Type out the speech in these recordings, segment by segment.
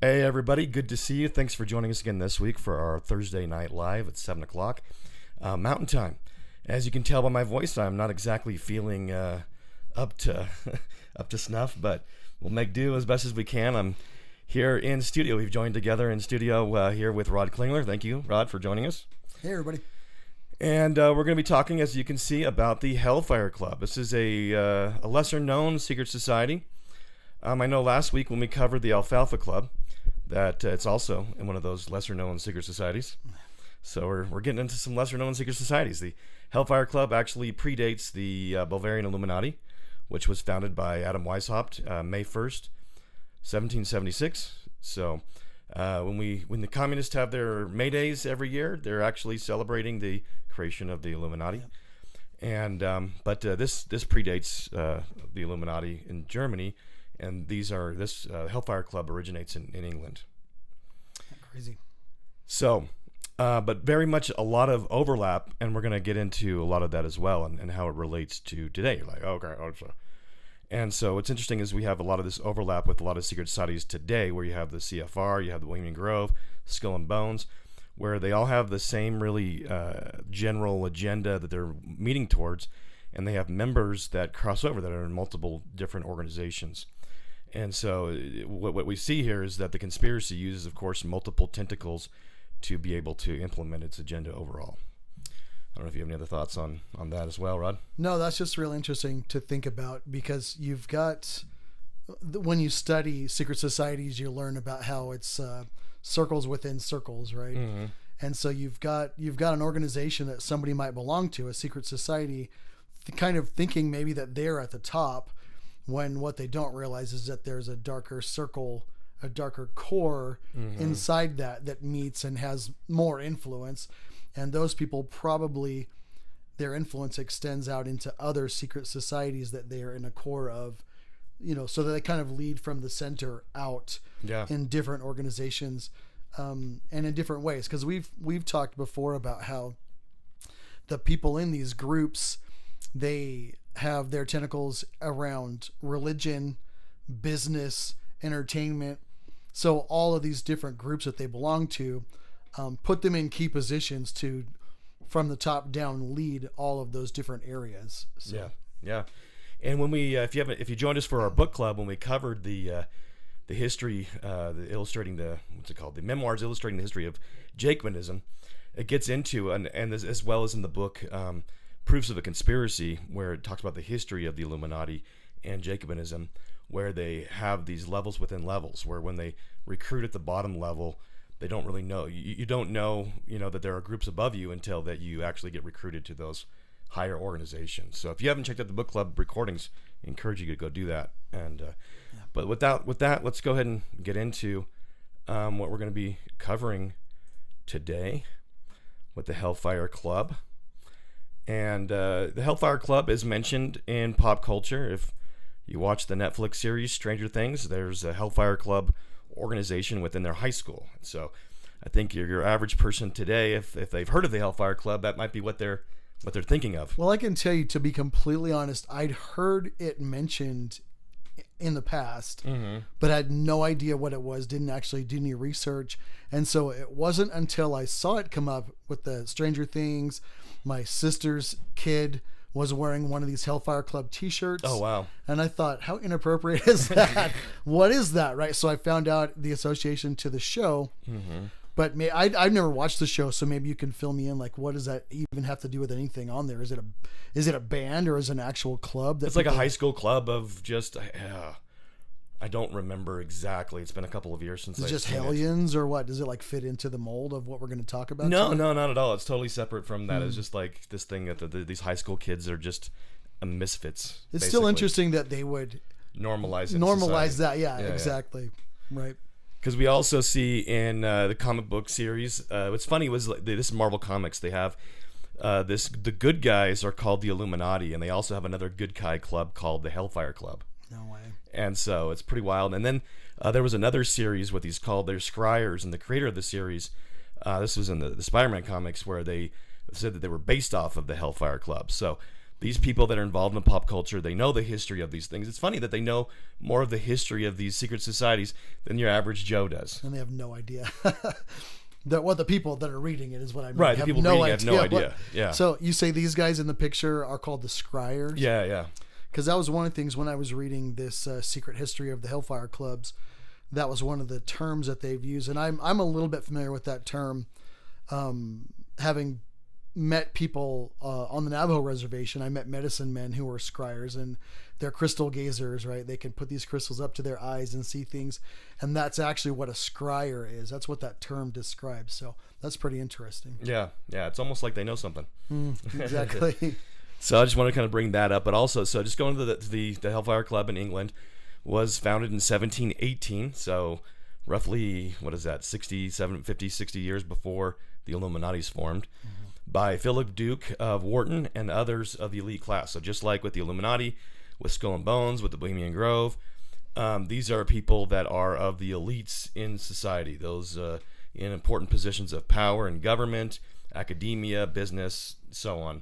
Hey everybody, good to see you. Thanks for joining us again this week for our Thursday night live at 7 o'clock Mountain Time. As you can tell by my voice, I'm not exactly feeling up to up to snuff, but we'll make do as best as we can. I'm here in studio. We've joined together in studio here with Rod Klingler. Thank you, Rod, for joining us. Hey everybody. And we're going to be talking, as you can see, about the Hellfire Club. This is a lesser-known secret society. I know last week when we covered the Alfalfa Club, that it's also in one of those lesser-known secret societies. So we're getting into some lesser-known secret societies. The Hellfire Club actually predates the Bavarian Illuminati, which was founded by Adam Weishaupt May 1st, 1776. So when the communists have their May Days every year, they're actually celebrating the creation of the Illuminati. And but this predates the Illuminati in Germany. And this Hellfire Club originates in England. Crazy. So, but very much a lot of overlap, and we're going to get into a lot of that as well, and how it relates to today. You're like, okay, and so what's interesting is we have a lot of this overlap with a lot of secret societies today, where you have the CFR, you have the Bohemian Grove, Skull and Bones, where they all have the same really general agenda that they're meeting towards, and they have members that cross over that are in multiple different organizations. And so what we see here is that the conspiracy uses, of course, multiple tentacles to be able to implement its agenda overall. I don't know if you have any other thoughts on that as well, Rod? No, that's just really interesting to think about, because you've got, when you study secret societies, you learn about how it's circles within circles, right? Mm-hmm. And so you've got an organization that somebody might belong to, a secret society, kind of thinking maybe that they're at the top, when what they don't realize is that there's a darker circle, a darker core inside that meets and has more influence. And those people probably, their influence extends out into other secret societies that they are in a core of, so that they kind of lead from the center out in different organizations and in different ways. Because we've talked before about how the people in these groups, they have their tentacles around religion, business, entertainment. So all of these different groups that they belong to, put them in key positions to, from the top down, lead all of those different areas. So. Yeah. And when we, if you joined us for our book club, when we covered the history, the memoirs illustrating the history of Jacobinism, it gets into and as well as in the book. Proofs of a Conspiracy, where it talks about the history of the Illuminati and Jacobinism, where they have these levels within levels, where when they recruit at the bottom level, they don't really know. You don't know, that there are groups above you until that you actually get recruited to those higher organizations. So if you haven't checked out the book club recordings, I encourage you to go do that. And but with that, let's go ahead and get into what we're going to be covering today with the Hellfire Club. And the Hellfire Club is mentioned in pop culture. If you watch the Netflix series Stranger Things, there's a Hellfire Club organization within their high school. So I think your average person today, if they've heard of the Hellfire Club, that might be what they're thinking of. Well, I can tell you, to be completely honest, I'd heard it mentioned in the past, but I had no idea what it was, didn't actually do any research. And so it wasn't until I saw it come up with the Stranger Things. My sister's kid was wearing one of these Hellfire Club t-shirts. Oh, wow. And I thought, how inappropriate is that? What is that? Right. So I found out the association to the show, but I've never watched the show. So maybe you can fill me in. Like, what does that even have to do with anything on there? Is it a band, or is it an actual club? It's like a high school club of just, I don't remember exactly. It's been a couple of years since I've seen it. Is it just Hellions, or what? Does it like fit into the mold of what we're going to talk about? No, not at all. It's totally separate from that. It's just like this thing that these high school kids are just misfits. It's still interesting that they would normalize that. Yeah, exactly. Yeah. Right. Because we also see in the comic book series, what's funny was this is Marvel Comics. They have the good guys are called the Illuminati, and they also have another good guy club called the Hellfire Club. No way. And so it's pretty wild. And then there was another series with these called their Scryers, and the creator of the series, this was in the Spider-Man comics, where they said that they were based off of the Hellfire Club. So these people that are involved in pop culture, they know the history of these things. It's funny that they know more of the history of these secret societies than your average Joe does. And they have no idea. The people that are reading it is what I mean. Right, the people reading it have no idea. Yeah. So you say these guys in the picture are called the scryers? Yeah, yeah. Because that was one of the things when I was reading this secret history of the Hellfire clubs, that was one of the terms that they've used. And I'm a little bit familiar with that term, having met people on the Navajo reservation. I met medicine men who were scryers, and they're crystal gazers, right? They can put these crystals up to their eyes and see things. And that's actually what a scryer is. That's what that term describes. So that's pretty interesting. Yeah. Yeah. It's almost like they know something. Exactly. So I just want to kind of bring that up, but also, so just going to the Hellfire Club in England was founded in 1718. So roughly, what is that? 60 years before the Illuminati's formed, by Philip Duke of Wharton and others of the elite class. So just like with the Illuminati, with Skull and Bones, with the Bohemian Grove, these are people that are of the elites in society, those in important positions of power in government, academia, business, so on.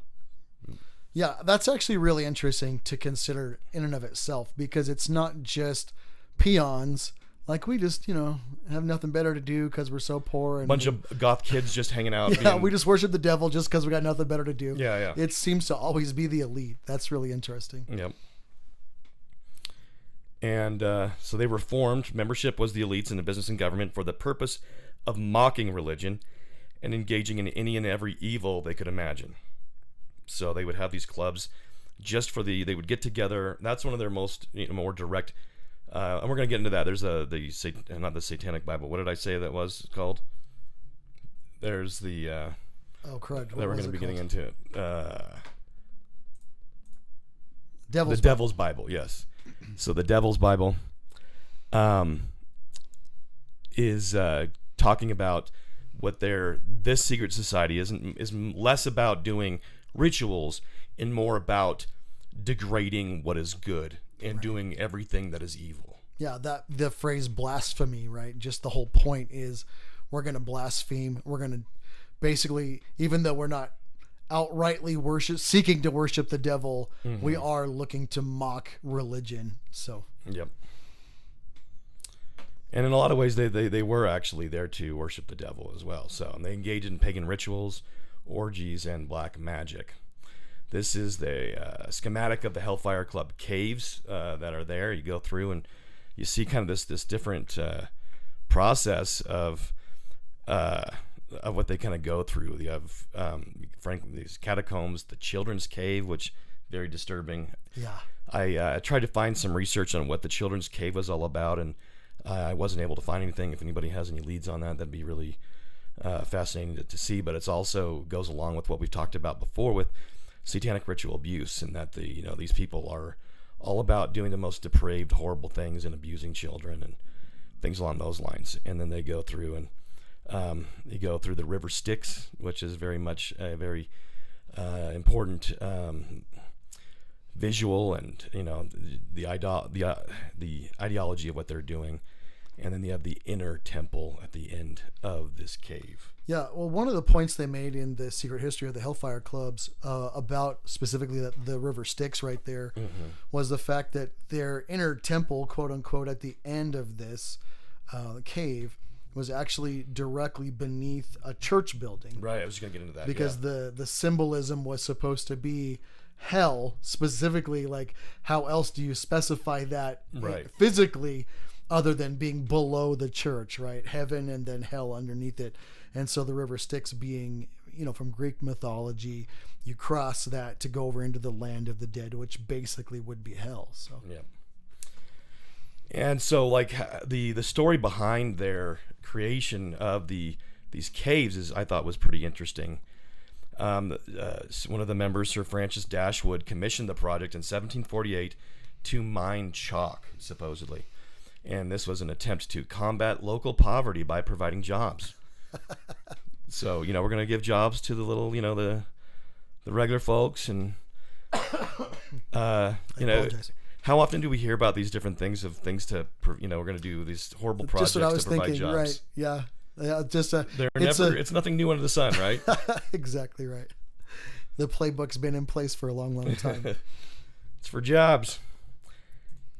Yeah, that's actually really interesting to consider in and of itself, because it's not just peons. Like, we just, have nothing better to do because we're so poor. And bunch of goth kids just hanging out. Yeah, we just worship the devil just because we got nothing better to do. Yeah, yeah. It seems to always be the elite. That's really interesting. Yep. And so they were formed. Membership was the elites in the business and government for the purpose of mocking religion and engaging in any and every evil they could imagine. So they would have these clubs just for they would get together. That's one of their most more direct. And we're going to get into that. There's not the Satanic Bible. What did I say that was called? There's the oh crud! That we're going to be getting into it. Devil's Bible. Yes. So the Devil's Bible is talking about what this secret society is less about doing rituals and more about degrading what is good and doing everything that is evil. Yeah, the phrase blasphemy, right? Just the whole point is we're going to blaspheme. We're going to basically, even though we're not outrightly seeking to worship the devil, we are looking to mock religion. So yep. And in a lot of ways, they were actually there to worship the devil as well. So they engage in pagan rituals, orgies, and black magic. This is the schematic of the Hellfire Club caves that are there. You go through and you see kind of this different process of what they kind of go through. You have, frankly, these catacombs, the children's cave, which very disturbing. Yeah. I tried to find some research on what the children's cave was all about, and I wasn't able to find anything. If anybody has any leads on that, that'd be really fascinating to see. But it's also goes along with what we've talked about before with satanic ritual abuse, and that these people are all about doing the most depraved, horrible things and abusing children and things along those lines. And then they go through and you go through the river Styx, which is very much a very important visual, and the ideology of what they're doing. And then you have the inner temple at the end of this cave. Yeah, well, one of the points they made in the secret history of the Hellfire clubs about specifically the river Styx right there was the fact that their inner temple, quote unquote, at the end of this cave was actually directly beneath a church building. Right, I was just going to get into that. Because the symbolism was supposed to be hell, specifically. Like, how else do you specify that physically other than being below the church, right? Heaven and then hell underneath it. And so the river Styx being, from Greek mythology, you cross that to go over into the land of the dead, which basically would be hell. So yeah. And so, like, the story behind their creation of these caves I thought was pretty interesting. One of the members, Sir Francis Dashwood, commissioned the project in 1748 to mine chalk, supposedly. And this was an attempt to combat local poverty by providing jobs. So, we're going to give jobs to the little, the regular folks. And, how often do we hear about these different things we're going to do these horrible projects just what I was to provide thinking, jobs. Right? Yeah. It's nothing new under the sun, right? Exactly right. The playbook's been in place for a long, long time. It's for jobs.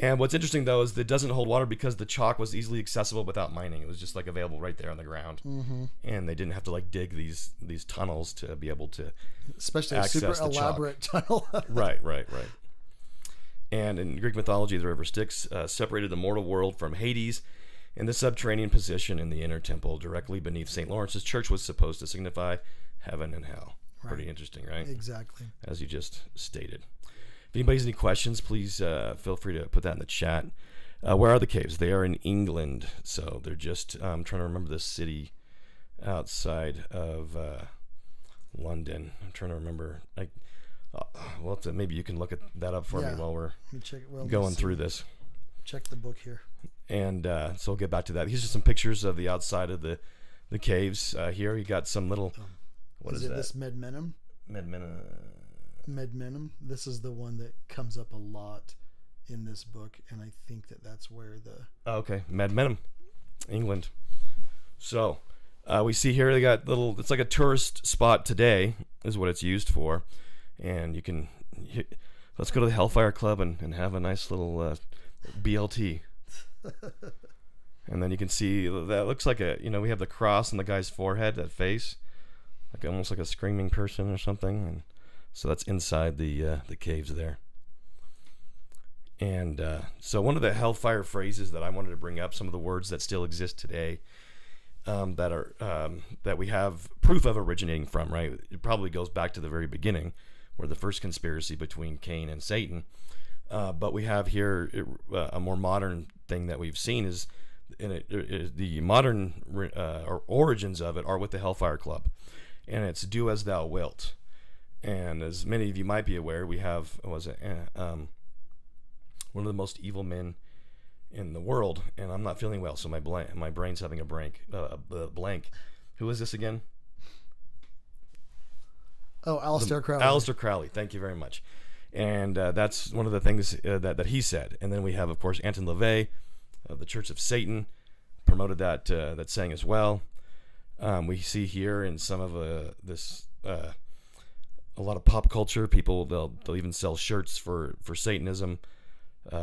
And what's interesting, though, is that it doesn't hold water because the chalk was easily accessible without mining. It was just like available right there on the ground. Mm-hmm. And they didn't have to like dig these tunnels to be able to especially a super elaborate tunnel. Right. And in Greek mythology, the river Styx separated the mortal world from Hades, and the subterranean position in the inner temple directly beneath St. Lawrence's church was supposed to signify heaven and hell. Right. Pretty interesting, right? Exactly. As you just stated. If anybody has any questions, please feel free to put that in the chat. Where are the caves? They are in England. So they're just, I'm trying to remember the city outside of London. I'm trying to remember. Maybe you can look that up for me while we're going through this. Check the book here. And so we'll get back to that. These are some pictures of the outside of the caves. Here you got some little, what is that? This Medmenham? Medmenham. This is the one that comes up a lot in this book, and I think that's where the Medmenham, England. So we see here they got it's like a tourist spot today is what it's used for, and you can let's go to the Hellfire Club and have a nice little BLT. And then you can see that looks like we have the cross on the guy's forehead, that face, like almost like a screaming person or something, and so that's inside the caves there. And so one of the Hellfire phrases that I wanted to bring up, some of the words that still exist today, that we have proof of originating from, right? It probably goes back to the very beginning, where the first conspiracy between Cain and Satan. But we have here a more modern thing that we've seen is the modern or origins of it are with the Hellfire Club, and it's "Do as thou wilt." And as many of you might be aware, we have one of the most evil men in the world, and I'm not feeling well, so my brain's having a blank. Who is this again? Oh, Aleister Crowley. Aleister Crowley. Thank you very much. And that's one of the things that he said. And then we have, of course, Anton LaVey of the Church of Satan promoted that saying as well. We see here in some of a lot of pop culture, people they'll even sell shirts for Satanism,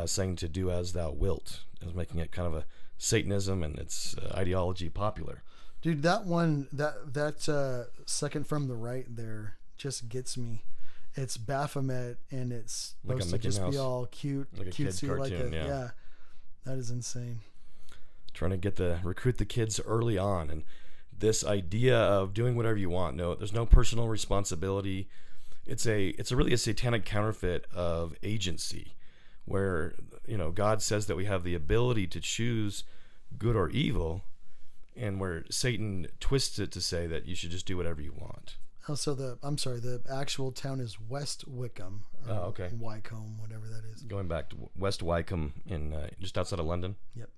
saying to do as thou wilt, as making it kind of a Satanism and its ideology popular. Dude, that one, that second from the right there just gets me. It's Baphomet, and it's supposed to just be all cute, like a cutesy, kid cartoon, yeah. That is insane. Trying to recruit the kids early on, and this idea of doing whatever you want. No, there's no personal responsibility. It's really a satanic counterfeit of agency, where God says that we have the ability to choose good or evil, and where Satan twists it to say that you should just do whatever you want. Oh, so the actual town is West Wickham. Wycombe, whatever that is. Going back to West Wycombe in just outside of London. Yep.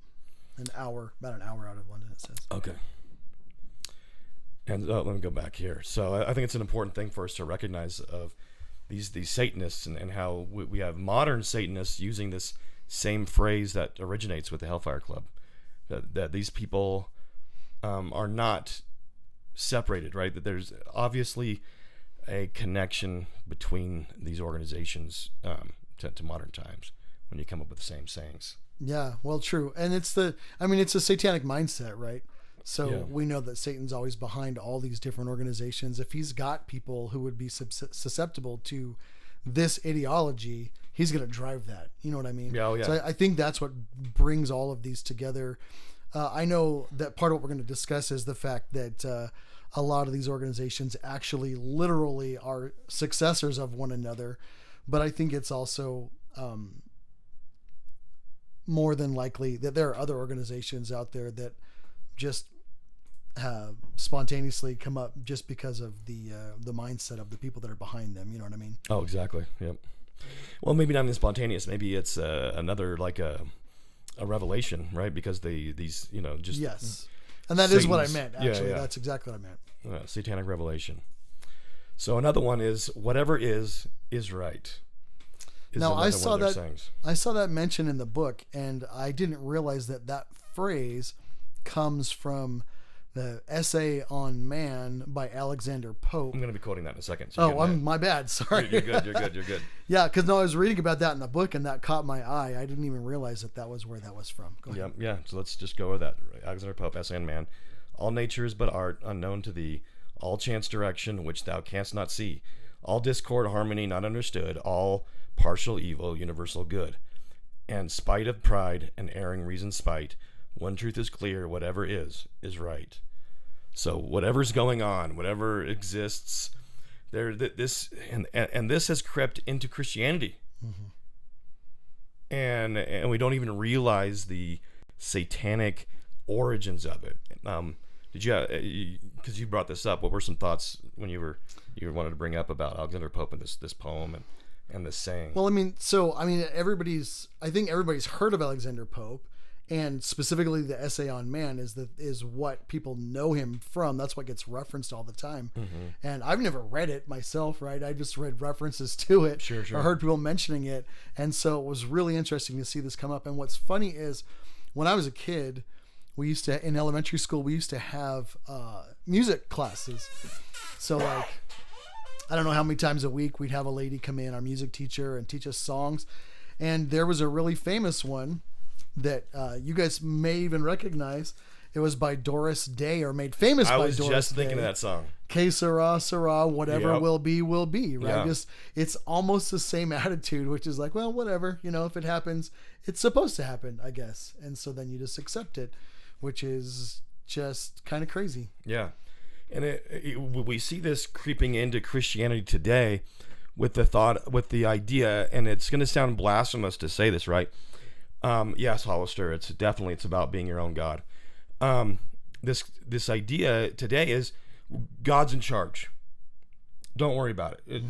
About an hour out of London, it says. Okay. And let me go back here. So I think it's an important thing for us to recognize of these Satanists and how we have modern Satanists using this same phrase that originates with the Hellfire Club. That these people are not separated, right? That there's obviously a connection between these organizations to modern times when you come up with the same sayings. Yeah, well, true. And it's a satanic mindset, right? So we know that Satan's always behind all these different organizations. If he's got people who would be susceptible to this ideology, he's going to drive that. You know what I mean? Yeah, yeah. So I think that's what brings all of these together. I know that part of what we're going to discuss is the fact that a lot of these organizations actually literally are successors of one another. But I think it's also more than likely that there are other organizations out there that just have spontaneously come up just because of the mindset of the people that are behind them. You know what I mean? Oh, exactly. Yep. Well, maybe not even spontaneous. Maybe it's another like a revelation, right? Because these just yes, and that Satan's, is what I meant. Actually, that's exactly what I meant. Satanic revelation. So another one is whatever is right. Now I saw that mentioned in the book, and I didn't realize that phrase comes from the Essay on Man by Alexander Pope. I'm going to be quoting that in a second. So my bad. Sorry. You're good. Yeah, because no, I was reading about that in the book, and that caught my eye. I didn't even realize that was where that was from. Go ahead. Yeah. So let's just go with that. Alexander Pope, Essay on Man. All nature is but art, unknown to thee. All chance direction, which thou canst not see. All discord, harmony, not understood. All partial evil, universal good. And spite of pride and erring reason spite, one truth is clear, whatever is right. So whatever's going on, whatever exists, this has crept into Christianity, and we don't even realize the satanic origins of it. Did you, because you brought this up, what were some thoughts when you wanted to bring up about Alexander Pope and this poem and this saying? Well, I think everybody's heard of Alexander Pope. And specifically, the Essay on Man is what people know him from. That's what gets referenced all the time. And I've never read it myself, right? I just read references to it. Sure. I heard people mentioning it, and so it was really interesting to see this come up. And what's funny is, when I was a kid, in elementary school, we used to have music classes. So like, I don't know how many times a week we'd have a lady come in, our music teacher, and teach us songs. And there was a really famous one that you guys may even recognize. It was by Doris Day, or made famous by Doris Day. I was just thinking of that song. Que sera, sera, whatever will be, right? Yeah. It's almost the same attitude, which is like, well, whatever, if it happens, it's supposed to happen, I guess. And so then you just accept it, which is just kind of crazy. Yeah. And we see this creeping into Christianity today with the idea, and it's going to sound blasphemous to say this, right? Yes, Hollister, it's about being your own God. This idea today is God's in charge. Don't worry about it.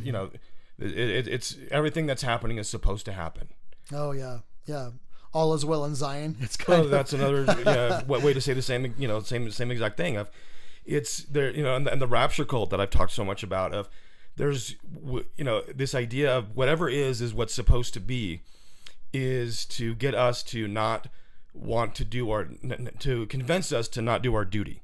It's everything that's happening is supposed to happen. Oh yeah. All is well in Zion. It's kind of that's another way to say the same same exact thing of it's there, and the rapture cult that I've talked so much about of there's this idea of whatever is what's supposed to be, is to get us to not want to to convince us to not do our duty.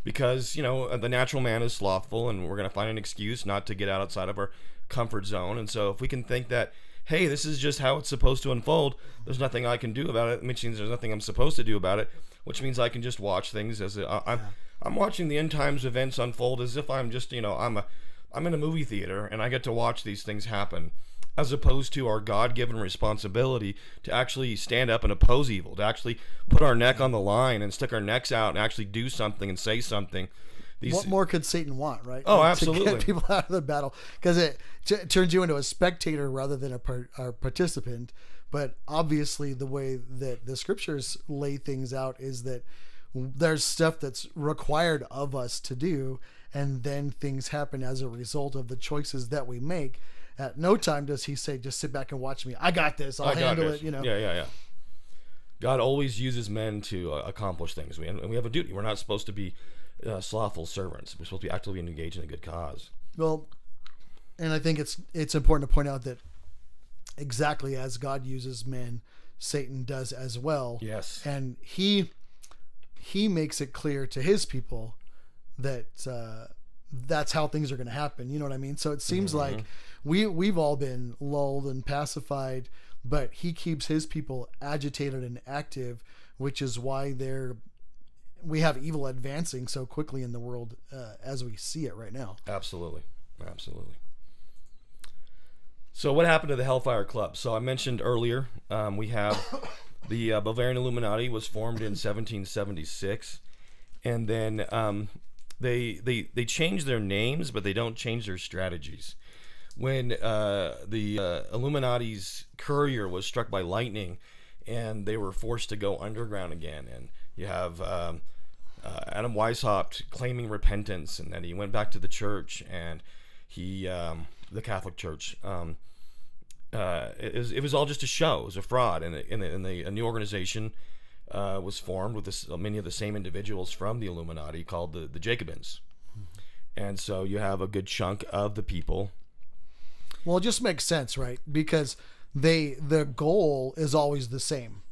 Because the natural man is slothful, and we're going to find an excuse not to get outside of our comfort zone. And so if we can think that, hey, this is just how it's supposed to unfold, there's nothing I can do about it, which means there's nothing I'm supposed to do about it, which means I can just watch things as I'm watching the end times events unfold as if I'm just I'm in a movie theater and I get to watch these things happen, as opposed to our God-given responsibility to actually stand up and oppose evil, to actually put our neck on the line and stick our necks out and actually do something and say something. What more could Satan want, right? Oh, absolutely. To get people out of the battle, because it turns you into a spectator rather than a participant. But obviously, the way that the scriptures lay things out is that there's stuff that's required of us to do, and then things happen as a result of the choices that we make. At no time does he say, just sit back and watch me. I got this. I'll handle it. Yeah. God always uses men to accomplish things. And we have a duty. We're not supposed to be slothful servants. We're supposed to be actively engaged in a good cause. Well, and I think it's important to point out that exactly as God uses men, Satan does as well. Yes. And he makes it clear to his people that that's how things are going to happen. You know what I mean? So it seems like we've all been lulled and pacified, but he keeps his people agitated and active, which is why we have evil advancing so quickly in the world as we see it right now. Absolutely. So what happened to the Hellfire Club? So I mentioned earlier, we have the Bavarian Illuminati was formed in 1776, and then they change their names, but they don't change their strategies. When the Illuminati's courier was struck by lightning, and they were forced to go underground again, and you have Adam Weishaupt claiming repentance, and then he went back to the church, and the Catholic Church. It was all just a show. It was a fraud, and a new organization was formed with many of the same individuals from the Illuminati called the Jacobins. And so you have a good chunk of the people. Well, it just makes sense, right? Because the goal is always the same.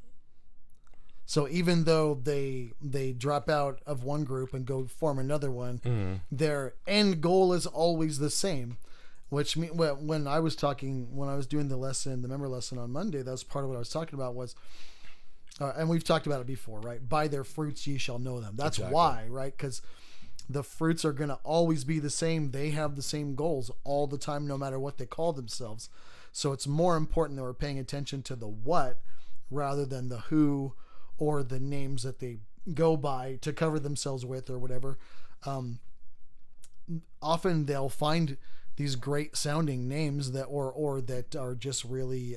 So even though they drop out of one group and go form another one, their end goal is always the same. Which when I was doing the member lesson on Monday, that's part of what I was talking about was, and we've talked about it before, right? By their fruits ye shall know them. That's exactly. why, right? Because the fruits are going to always be the same. They have the same goals all the time, no matter what they call themselves. So it's more important that we're paying attention to the what rather than the who or the names that they go by to cover themselves with or whatever. Often they'll find these great sounding names that or that are just really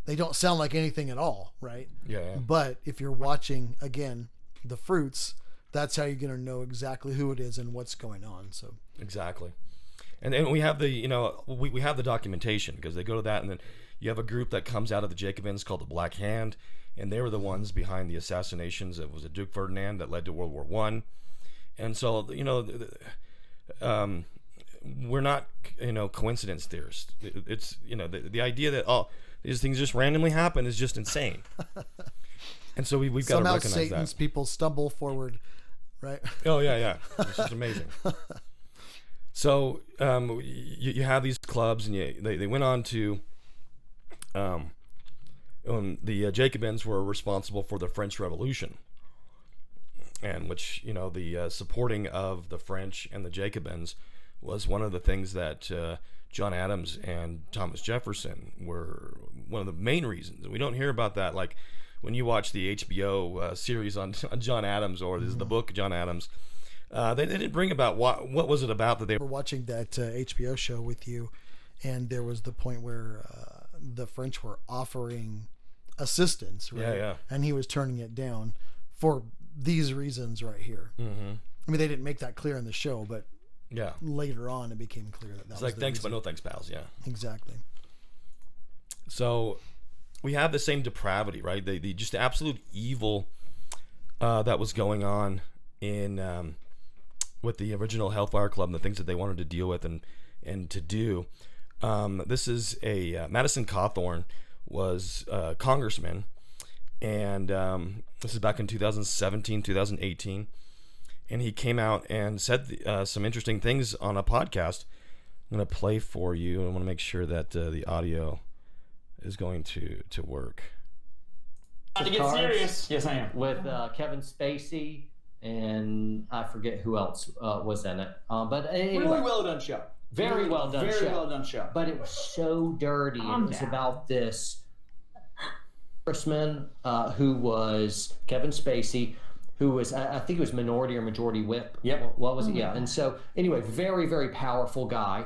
they don't sound like anything at all, right? Yeah. But if you're watching again the fruits, that's how you're going to know exactly who it is and what's going on. So exactly. And then we have the we have the documentation, because they go to that, and then you have a group that comes out of the Jacobins called the Black Hand, and they were the ones behind the assassinations. It was a Duke Ferdinand that led to World War I. And so we're not coincidence theorists. It's the idea that these things just randomly happen is just insane. And so we've got to somehow recognize Satan's that people stumble forward, right? Oh yeah, it's just amazing. So you have these clubs, and they went on to the Jacobins were responsible for the French Revolution, and which the supporting of the French and the Jacobins was one of the things that John Adams and Thomas Jefferson were one of the main reasons. We don't hear about that, like when you watch the HBO series on John Adams, or this is the book John Adams. They didn't bring about what was it about that they were watching that HBO show with you, and there was the point where the French were offering assistance, right? Yeah. And he was turning it down for these reasons right here. Mm-hmm. I mean, they didn't make that clear in the show, but yeah, later on it became clear that it's was like the thanks reason. but no thanks, pals. Yeah, exactly. So we have the same depravity, right? The just absolute evil that was going on in with the original Hellfire Club and the things that they wanted to deal with and to do. This is Madison Cawthorn was a congressman, and this is back in 2017, 2018. And he came out and said some interesting things on a podcast. I'm going to play for you. I want to make sure that the audio is going to work. To get serious. Yes, I am. With Kevin Spacey, and I forget who else was in it. But anyway, really well done show. Very well done show. Very well done show. But it was so dirty. It was about this congressman who was Kevin Spacey, who was, I think it was minority or majority whip. Yep. What was it? Yeah. And so anyway, very, very powerful guy.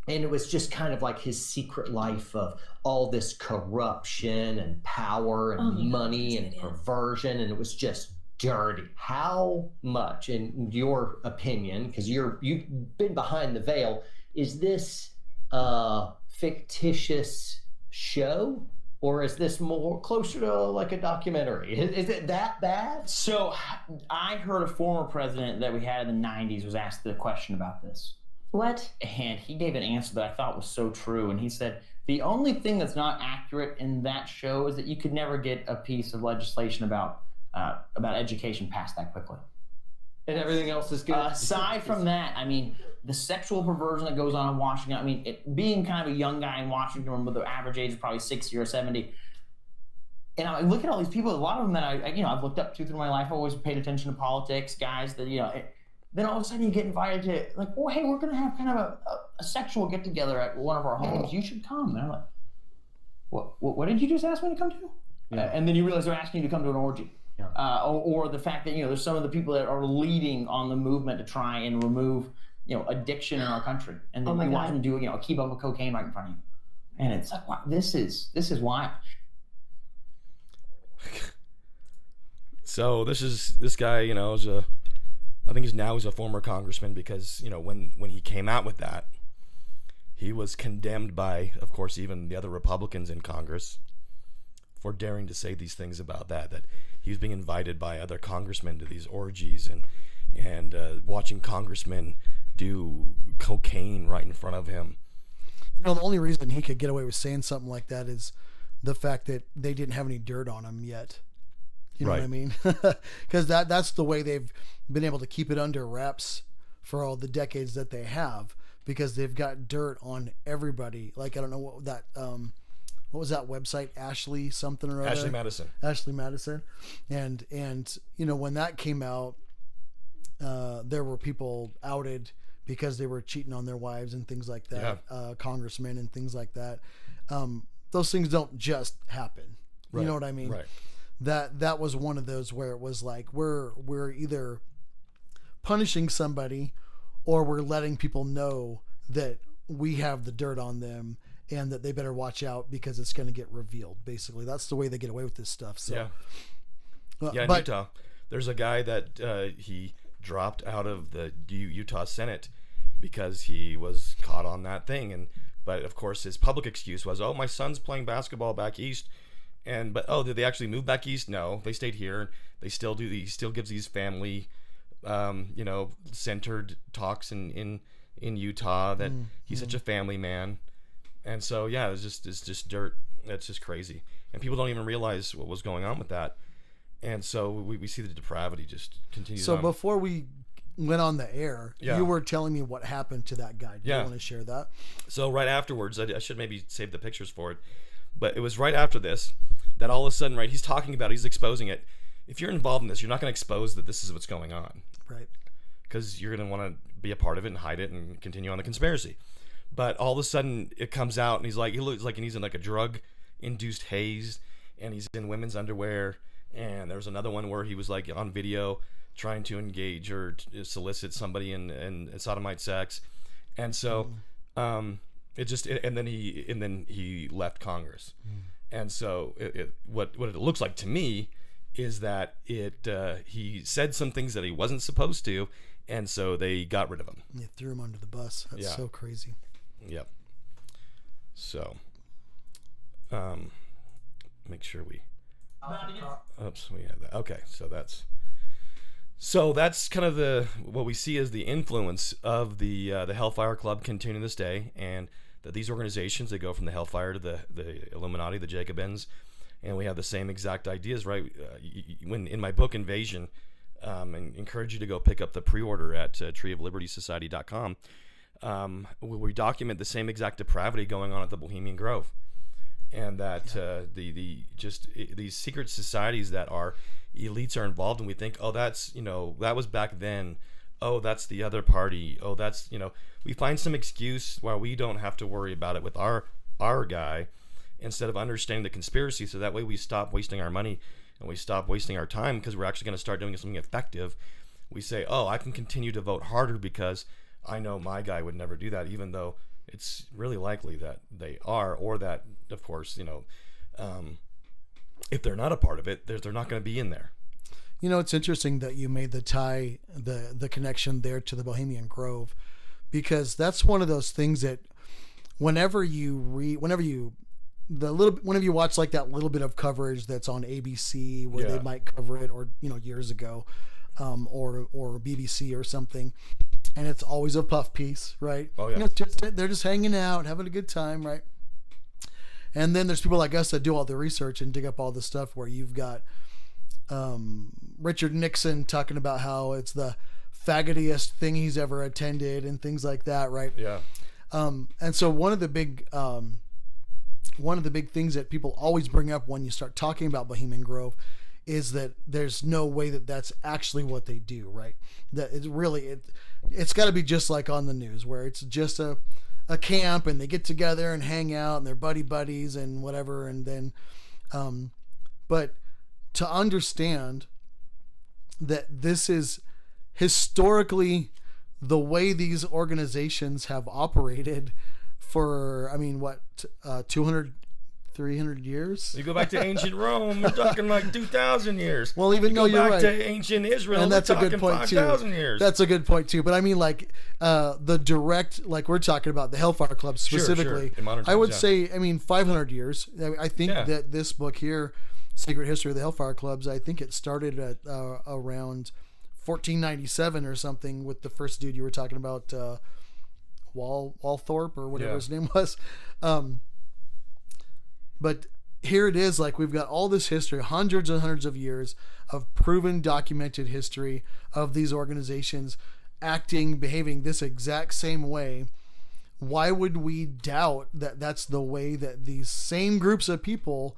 And it was just kind of like his secret life of all this corruption and power and money and perversion. And it was just dirty. How much, in your opinion, because you've been behind the veil, is this fictitious show? Or is this more closer to like a documentary? Is it that bad? So I heard a former president that we had in the 90s was asked the question about this. What? And he gave an answer that I thought was so true. And he said, the only thing that's not accurate in that show is that you could never get a piece of legislation about education passed that quickly. And everything else is good? Aside from that, I mean, the sexual perversion that goes on in Washington, I mean, being kind of a young guy in Washington with the average age of probably 60 or 70, and I look at all these people, a lot of them that I've looked up to through my life, I've always paid attention to politics, guys that, then all of a sudden you get invited to, like, oh, hey, we're going to have kind of a sexual get-together at one of our homes. You should come. And I'm like, what did you just ask me to come to? Yeah. And then you realize they're asking you to come to an orgy. Yeah. Or the fact that, there's some of the people that are leading on the movement to try and remove, addiction in our country. And then you watch them do, keep up with cocaine right in front of you. And it's like, wow, this is wild. So this guy, I think he's a former congressman, because, when he came out with that, he was condemned by, of course, even the other Republicans in Congress for daring to say these things about that he was being invited by other congressmen to these orgies and watching congressmen do cocaine right in front of him. The only reason he could get away with saying something like that is the fact that they didn't have any dirt on them yet. You know Right. what I mean? Because that's the way they've been able to keep it under wraps for all the decades that they have, because they've got dirt on everybody. Like, I don't know what that what was that website, Ashley something or other? Ashley Madison. And you know, when that came out, there were people outed because they were cheating on their wives and things like that. Congressmen and things like that. Those things don't just happen. Right. You know what I mean? Right. That was one of those where it was like, we're either punishing somebody or we're letting people know that we have the dirt on them and that they better watch out because it's going to get revealed. Basically, that's the way they get away with this stuff. So, in Utah, there's a guy that he dropped out of the Utah Senate because he was caught on that thing. But of course, his public excuse was, "Oh, my son's playing basketball back east." But did they actually move back east? No, they stayed here. They still do. He still gives these family, centered talks in Utah. That he's such a family man, and so it's just dirt. That's just crazy, and people don't even realize what was going on with that. And so we see the depravity just continues. So on. before we went on the air, you were telling me what happened to that guy. Do you want to share that? So right afterwards, I should maybe save the pictures for it, but it was right after this that all of a sudden, he's talking about, he's exposing it. If you're involved in this, you're not going to expose that this is what's going on. Right. Because you're going to want to be a part of it and hide it and continue on the conspiracy. But all of a sudden, it comes out, and he looks like he's in like a drug-induced haze, and he's in women's underwear. And there was another one where he was like on video trying to engage or solicit somebody in sodomite sex. And so and then he left Congress. And so what it looks like to me is that he said some things that he wasn't supposed to, and so they got rid of him. They threw him under the bus. That's so crazy. Yep. So make sure we have that. Okay, so that's kind of what we see as the influence of the Hellfire Club continuing this day, and that these organizations, they go from the Hellfire to the Illuminati, the Jacobins, and we have the same exact ideas, right? When in my book Invasion, and encourage you to go pick up the pre-order at treeoflibertysociety.com, we document the same exact depravity going on at the Bohemian Grove, and that these secret societies that our elites are involved in. We think, oh, that's that was back then. Oh, that's the other party. Oh, that's we find some excuse why we don't have to worry about it with our guy, instead of understanding the conspiracy. So that way we stop wasting our money and we stop wasting our time, because we're actually going to start doing something effective. We say, oh, I can continue to vote harder because I know my guy would never do that, even though it's really likely that they are, or that, of course, if they're not a part of it, they're not going to be in there. It's interesting that you made the connection there to the Bohemian Grove, because that's one of those things that whenever you watch like that little bit of coverage that's on ABC where they might cover it, or years ago, or BBC or something, and it's always a puff piece, right? Oh yeah. They're just hanging out, having a good time, right? And then there's people like us that do all the research and dig up all the stuff where you've got Richard Nixon talking about how it's the faggotiest thing he's ever attended and things like that, right? Yeah. And so one of the big things that people always bring up when you start talking about Bohemian Grove is that there's no way that that's actually what they do, right? That it's got to be just like on the news, where it's just a camp and they get together and hang out and they're buddies and whatever. And then, but to understand that this is historically the way these organizations have operated for, 200, 300 years? You go back to ancient Rome, we're talking like 2,000 years. Well, even though you're right. Go back to ancient Israel, and that's we're a good point 5,000 too. years. That's a good point too. But I mean, like the direct, like we're talking about the Hellfire Club specifically. Sure. In modern times, I would say, 500 years. I think that this book here, Secret History of the Hellfire Clubs, I think it started at around 1497 or something with the first dude you were talking about, Walthorpe or whatever his name was. But here it is, like we've got all this history, hundreds and hundreds of years of proven documented history of these organizations acting, behaving this exact same way. Why would we doubt that that's the way that these same groups of people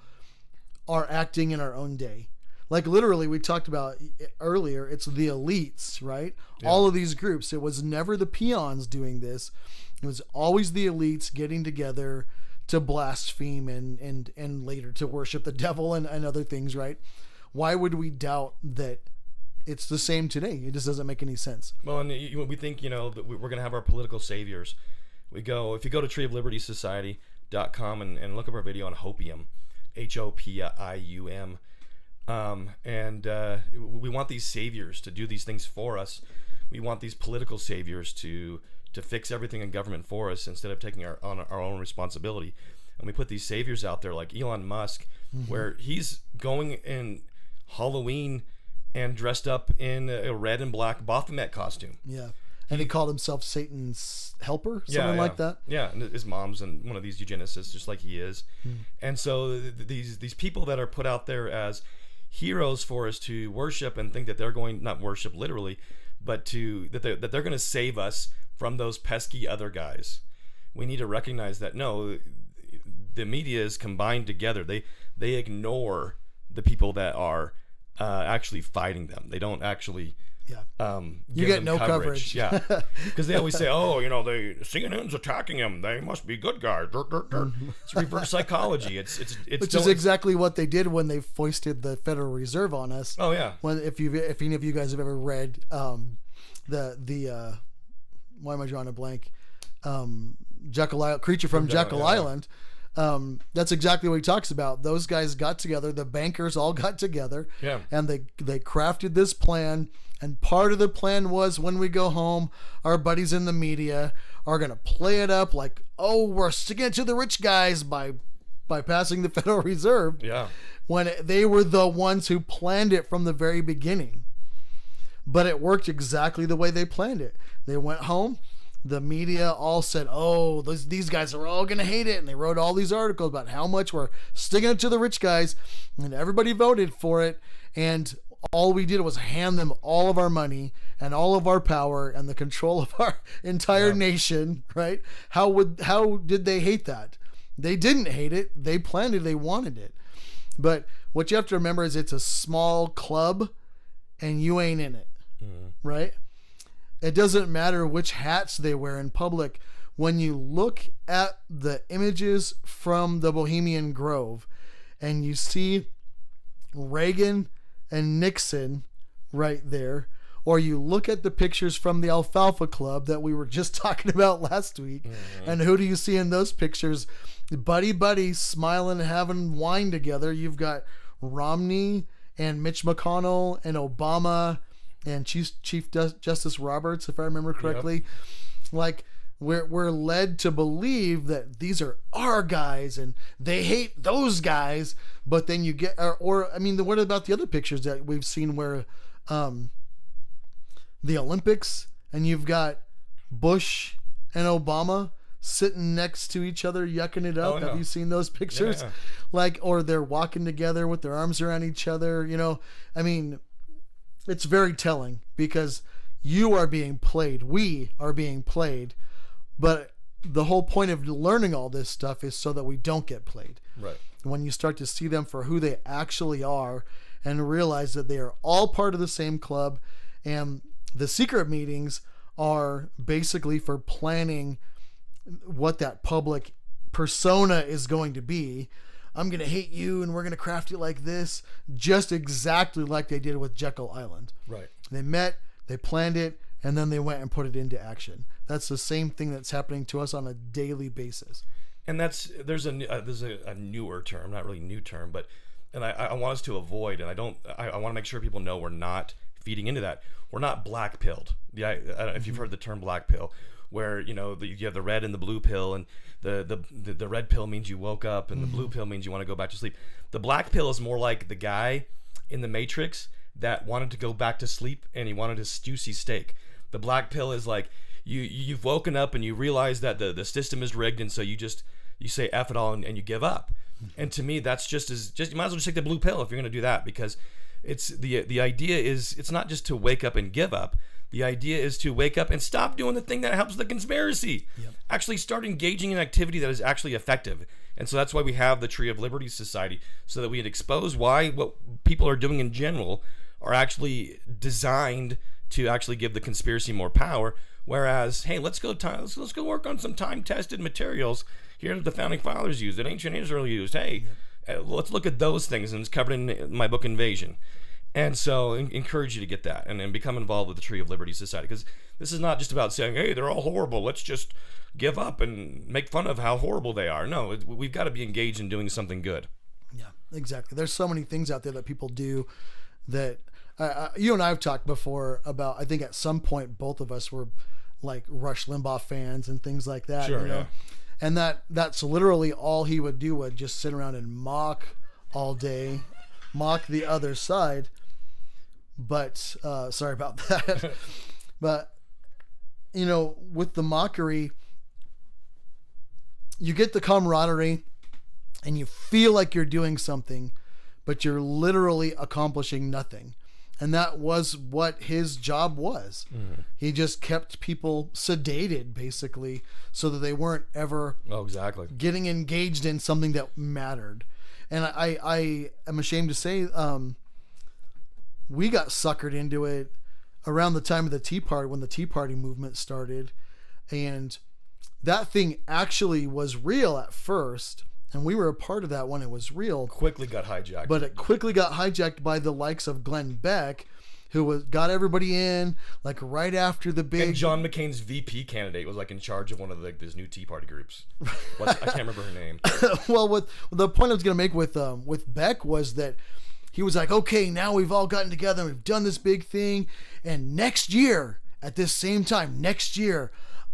are acting in our own day? Like literally we talked about earlier, it's the elites, right? Yeah. All of these groups. It was never the peons doing this. It was always the elites getting together to blaspheme and later to worship the devil and other things, right? Why would we doubt that it's the same today? It just doesn't make any sense. Well, and we think, that we're going to have our political saviors. If you go to treeoflibertysociety.com and look up our video on hopium, Hopium. And we want these saviors to do these things for us. We want these political saviors to fix everything in government for us instead of taking our own responsibility. And we put these saviors out there like Elon Musk, where he's going in Halloween and dressed up in a red and black Baphomet costume. Yeah. And he called himself Satan's helper, something like that. Yeah, and his mom's and one of these eugenicists, just like he is. And so these people that are put out there as heroes for us to worship and think that they're going, not worship literally, but that they're going to save us from those pesky other guys. We need to recognize that no, the media is combined together. They ignore the people that are actually fighting them. They don't actually you get no coverage. Yeah, because they always say, oh, CNN's attacking them, they must be good guys. It's reverse psychology. It's which is exactly what they did when they foisted the Federal Reserve on us. Oh yeah. When if any of you guys have ever read the why am I drawing a blank? Jekyll Island, Creature from Jekyll Island. That's exactly what he talks about. Those guys got together, the bankers all got together, and they crafted this plan. And part of the plan was when we go home, our buddies in the media are going to play it up like, oh, we're sticking it to the rich guys by passing the Federal Reserve. Yeah. When they were the ones who planned it from the very beginning. But it worked exactly the way they planned it. They went home. The media all said, oh, these guys are all going to hate it. And they wrote all these articles about how much we're sticking it to the rich guys. And everybody voted for it. And all we did was hand them all of our money and all of our power and the control of our entire nation, right? How did they hate that? They didn't hate it. They planned it. They wanted it. But what you have to remember is it's a small club and you ain't in it, right? It doesn't matter which hats they wear in public. When you look at the images from the Bohemian Grove and you see Reagan and Nixon right there, or you look at the pictures from the Alfalfa Club that we were just talking about last week, and who do you see in those pictures? Buddy smiling and having wine together. You've got Romney and Mitch McConnell and Obama and Chief Justice Roberts, if I remember correctly. Like we're led to believe that these are our guys and they hate those guys. But then you get, what about the other pictures that we've seen where the Olympics and you've got Bush and Obama sitting next to each other, yucking it up. Have you seen those pictures? Yeah. Or they're walking together with their arms around each other. It's very telling because you are being played. We are being played. But the whole point of learning all this stuff is so that we don't get played. Right. When you start to see them for who they actually are and realize that they are all part of the same club, and the secret meetings are basically for planning what that public persona is going to be. I'm going to hate you and we're going to craft it like this, just exactly like they did with Jekyll Island. Right. They met, they planned it, and then they went and put it into action. That's the same thing that's happening to us on a daily basis. And there's a newer term, not really new term, but I want us to avoid, and I want to make sure people know we're not feeding into that. We're not black pilled. Yeah, I don't know if you've heard the term black pill, where you have the red and the blue pill, and the red pill means you woke up, and the blue pill means you want to go back to sleep. The black pill is more like the guy in the Matrix that wanted to go back to sleep and he wanted his juicy steak. The black pill is like you've woken up and you realize that the system is rigged, and so you say F it all and you give up. And to me, that's just you might as well just take the blue pill if you're going to do that, because it's the idea is it's not just to wake up and give up. The idea is to wake up and stop doing the thing that helps the conspiracy. Yep. Actually start engaging in activity that is actually effective. And so that's why we have the Tree of Liberty Society, so that we can expose why what people are doing in general are actually designed to actually give the conspiracy more power. Whereas, hey, let's go work on some time-tested materials here that the founding fathers used, that ancient Israel used. Hey, let's look at those things, and it's covered in my book Invasion. And so encourage you to get that and become involved with the Tree of Liberty Society, because this is not just about saying, hey, they're all horrible, let's just give up and make fun of how horrible they are. No, we've got to be engaged in doing something good. Yeah, exactly. There's so many things out there that people do that you and I have talked before about. I think at some point both of us were like Rush Limbaugh fans and things like that. Sure, yeah. And that's literally all he would do, would just sit around and mock all day, mock the other side. But sorry about that. But with the mockery, you get the camaraderie and you feel like you're doing something, but you're literally accomplishing nothing. And that was what his job was. Mm-hmm. He just kept people sedated, basically, so that they weren't ever getting engaged in something that mattered. And I am ashamed to say, we got suckered into it around the time of the Tea Party, when the Tea Party movement started. And that thing actually was real at first. And we were a part of that when it was real. Quickly got hijacked. But it quickly got hijacked by the likes of Glenn Beck, who got everybody in, like right after the big... And John McCain's VP candidate was like in charge of one of these new Tea Party groups. I can't remember her name. Well, the point I was going to make with Beck was that he was like, okay, now we've all gotten together and we've done this big thing. And next year, at this same time,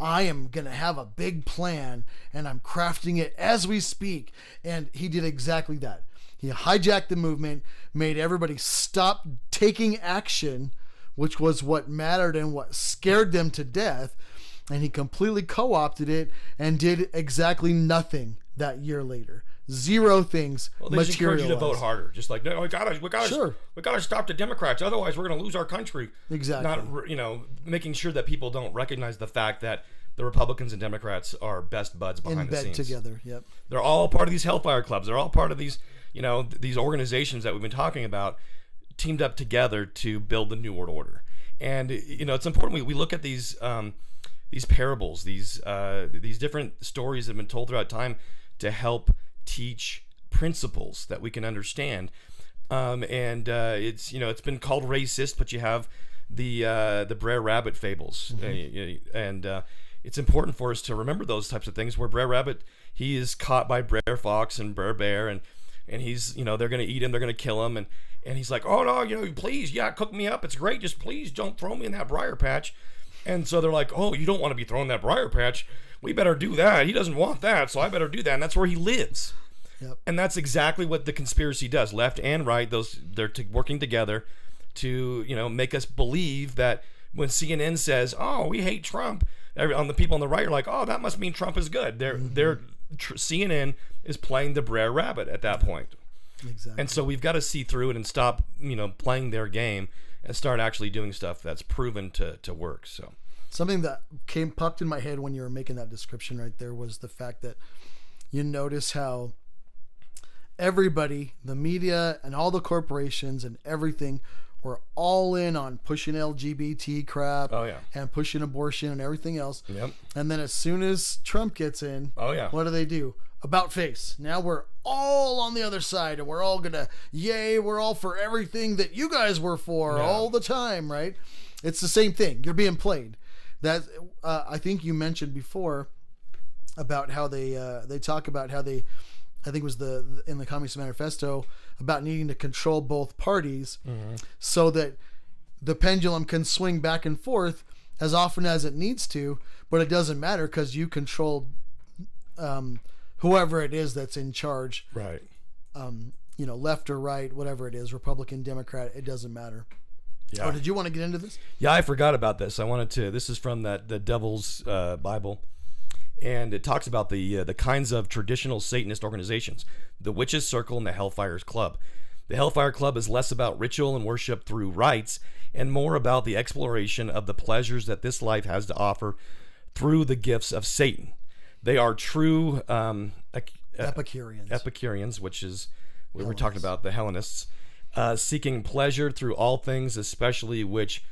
I am going to have a big plan, and I'm crafting it as we speak. And he did exactly that. He hijacked the movement, made everybody stop taking action, which was what mattered and what scared them to death. And he completely co-opted it and did exactly nothing that year later. Zero things materialized. They just encourage you to vote harder. Just like, no, we gotta stop the Democrats. Otherwise, we're going to lose our country. Exactly. Not, making sure that people don't recognize the fact that the Republicans and Democrats are best buds behind the scenes. In bed together. Yep. They're all part of these Hellfire clubs. They're all part of these, these organizations that we've been talking about, teamed up together to build the New World Order. And it's important we look at these parables, these different stories that have been told throughout time to help teach principles that we can understand. It's been called racist, but you have the Brer Rabbit fables, and it's important for us to remember those types of things. Where Brer Rabbit, he is caught by Brer Fox and Brer Bear, and he's they're going to eat him, they're going to kill him, and he's like, oh no, please, cook me up, it's great, just please don't throw me in that briar patch. And so they're like, oh, you don't want to be thrown in that briar patch. We better do that. He doesn't want that, so I better do that. And that's where he lives. Yep. And that's exactly what the conspiracy does. Left and right, they're working together to make us believe that when CNN says, oh, we hate Trump, on the people on the right are like, oh, that must mean Trump is good. CNN is playing the Brer Rabbit at that point. Exactly. And so we've got to see through it and stop playing their game and start actually doing stuff that's proven to work. So something that popped in my head when you were making that description right there was the fact that you notice how everybody, the media and all the corporations and everything, were all in on pushing LGBT crap and pushing abortion and everything else. Yep. And then as soon as Trump gets in, what do? About face. Now we're all on the other side, and we're all gonna, we're all for everything that you guys were for all the time, right? It's the same thing. You're being played. That I think you mentioned before about how they talk about how they, I think it was in the Communist Manifesto, about needing to control both parties so that the pendulum can swing back and forth as often as it needs to, but it doesn't matter because you control whoever it is that's in charge. Right. Left or right, whatever it is, Republican, Democrat, it doesn't matter. Yeah. Oh, did you want to get into this? Yeah, I forgot about this. This is from the Devil's Bible. and it talks about the kinds of traditional Satanist organizations, the Witches' Circle and the Hellfire's Club. The Hellfire Club is less about ritual and worship through rites and more about the exploration of the pleasures that this life has to offer through the gifts of Satan. They are true Epicureans, which is what we're talking about, the Hellenists, seeking pleasure through all things, especially which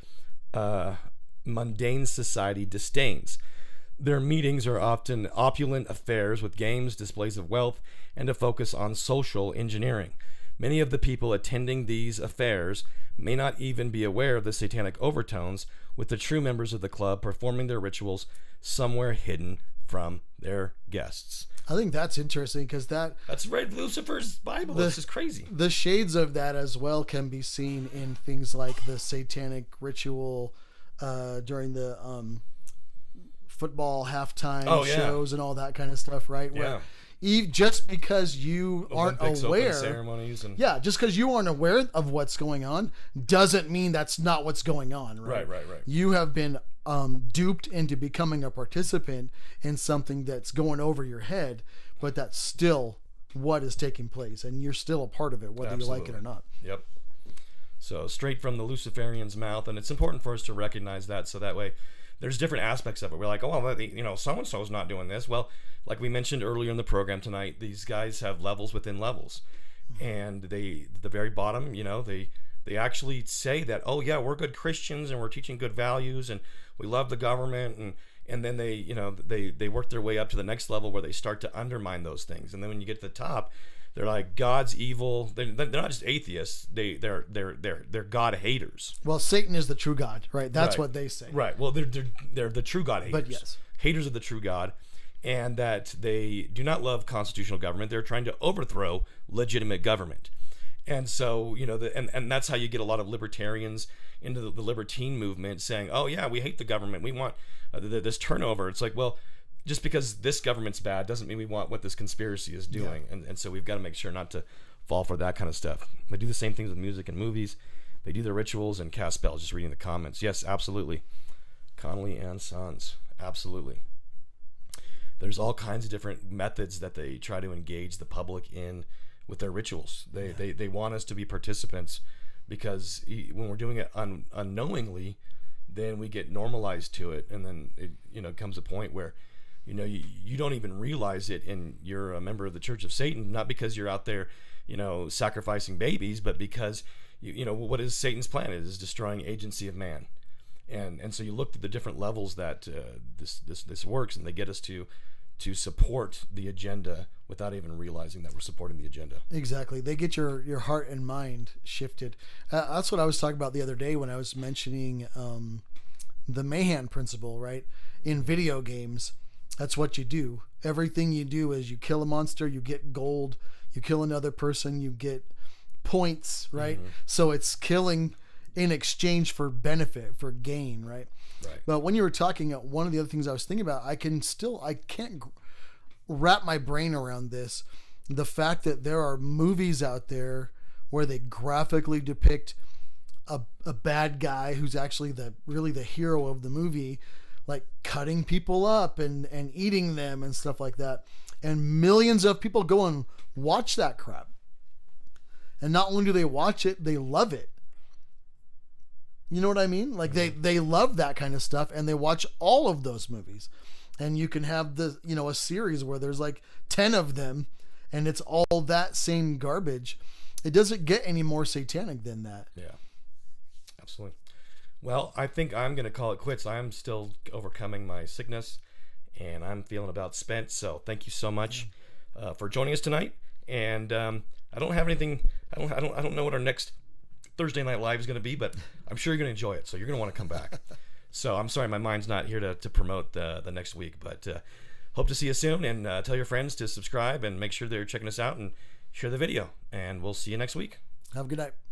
mundane society disdains. Their meetings are often opulent affairs with games, displays of wealth, and a focus on social engineering. Many of the people attending these affairs may not even be aware of the satanic overtones, with the true members of the club performing their rituals somewhere hidden from their guests. I think that's interesting because that's right. Lucifer's Bible. This is crazy. The shades of that as well can be seen in things like the satanic ritual during the football halftime shows and all that kind of stuff, right? Yeah. Where just because you Olympics, aren't aware, open ceremonies and just because you aren't aware of what's going on doesn't mean that's not what's going on, right? Right. You have been duped into becoming a participant in something that's going over your head, but that's still what is taking place, and you're still a part of it, whether you like it or not. Yep. So straight from the Luciferian's mouth, and it's important for us to recognize that, so that way there's different aspects of it. We're like, oh, well, so-and-so's not doing this. Well, like we mentioned earlier in the program tonight, these guys have levels within levels, and the very bottom, they actually say that, oh yeah, we're good Christians and we're teaching good values and we love the government, and then they work their way up to the next level where they start to undermine those things, and then when you get to the top, they're like, God's evil. They're not just atheists. They're God haters. Well, Satan is the true God, right? That's what they say. Right. Well, they're the true God haters. But yes, haters of the true God, and that they do not love constitutional government. They're trying to overthrow legitimate government. And so, and that's how you get a lot of libertarians into the libertine movement saying, oh yeah, we hate the government. We want this turnover. It's like, well, just because this government's bad doesn't mean we want what this conspiracy is doing. Yeah. And so we've got to make sure not to fall for that kind of stuff. They do the same things with music and movies. They do their rituals and cast spells. Just reading the comments. Yes, absolutely. Connolly and Sons. Absolutely. There's all kinds of different methods that they try to engage the public in with their rituals. They want us to be participants, because when we're doing it unknowingly, then we get normalized to it, and then it comes a point where you don't even realize it, and you're a member of the Church of Satan, not because you're out there sacrificing babies, but because what is Satan's plan? It is destroying agency of man, and so you look at the different levels that this works, and they get us to support the agenda without even realizing that we're supporting the agenda. Exactly. They get your heart and mind shifted. That's what I was talking about the other day when I was mentioning the Mahan principle, right? In video games, that's what you do. Everything you do is you kill a monster, you get gold. You kill another person, you get points, right? Mm-hmm. So it's killing in exchange for benefit, for gain, right? Right. But when you were talking, one of the other things I was thinking about, I can't wrap my brain around this. The fact that there are movies out there where they graphically depict a bad guy who's actually really the hero of the movie, like cutting people up and eating them and stuff like that. And millions of people go and watch that crap. And not only do they watch it, they love it. You know what I mean? Like they love that kind of stuff, and they watch all of those movies. And you can have a series where there's like 10 of them, and it's all that same garbage. It doesn't get any more satanic than that. Yeah, absolutely. Well, I think I'm going to call it quits. I'm still overcoming my sickness, and I'm feeling about spent. So thank you so much for joining us tonight. And I don't have anything. I don't know what our next Thursday Night Live is going to be, but I'm sure you're going to enjoy it. So you're going to want to come back. So I'm sorry my mind's not here to promote the next week, but hope to see you soon, and tell your friends to subscribe and make sure they're checking us out and share the video. And we'll see you next week. Have a good night.